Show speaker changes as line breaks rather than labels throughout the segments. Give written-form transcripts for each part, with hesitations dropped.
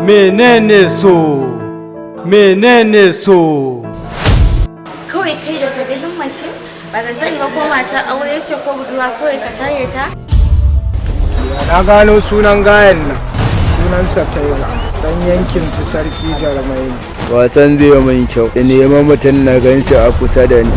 menene so menene so
kawai kai da ganin mace ba ka sani ba ko matar aure ce ko budurwa kawai ka tare ta.
Na gano sunan gayan nan, sunansa Taylor, dan yankin su sarki Jarmai.
Wasan zai mai kyau, da neman mutum na ganshi a kusa da ni.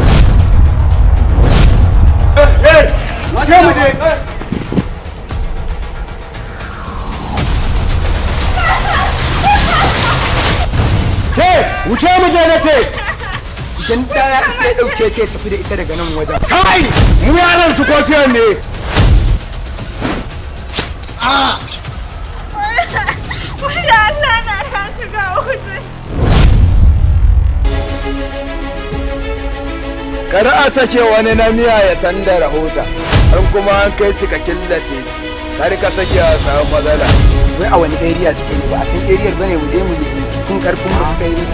Wuce mu je na ce! Idan ɗaya sai ɗauke ke tafi da ita daga nan wajen. Kai! Mu yaran su kofiyan ne!
Wanda Allah na ta shiga hutu.
Kar a sake wani na miya ya san da rahota, har kuma an kai cika killace shi, kar ka sake a samu matsala.
Wai a wani area suke ne ba a san area bane mu je mu yi kun karfin ba su kai ne.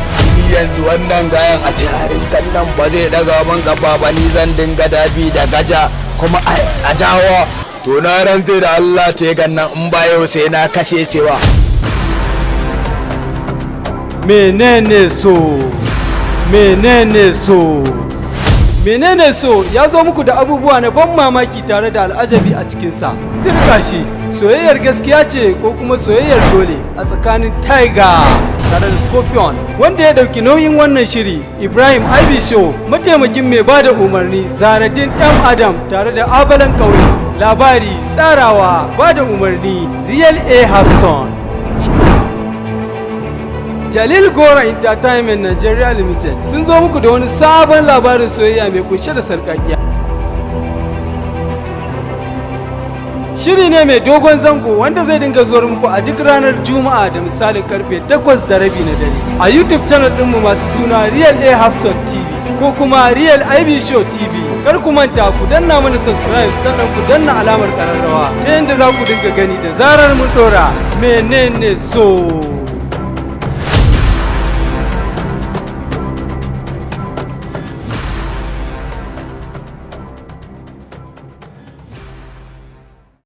Yanzu wannan gayan a cikin kallon ba zai daga man gaba ba, ni zan dinga dabi da gaja kuma a jawo. To na rantse da Allah ce gannan in bayo sai na kashe sewa.
menene so menene so menene so ya zo muku da abubuwa na ban mamaki tare da al'ajabi a cikinsa. Turka shi soyayyar gaskiya ce ko kuma soyayyar dole a tsakanin Tiger tare da Scorpion. Wanda ya dauki nauyin wannan shiri Ibrahim Ib Show, mataimakin mai bada umarni Zaradin M Adam tare da Abalan Kauri. Labari, tsarawa, bada umarni Real A Hafson. Jalil Gora Entertainment Nigeria Limited sun zo muku da wani sabon labarin soyayya mai kunshe da sarƙaƙiya. Shiri ne mai dogon zango wanda zai dinga zuwar muku a duk ranar Juma'a da misalin karfe 8:30 na dare a YouTube channel ɗinmu masu suna Real A Hafson TV ko kuma Real IB Show TV. Kar ku manta ku danna mana subscribe sannan ku danna alamar ƙararrawa ta yadda za ku dinga gani da zarar mun ɗora menene so.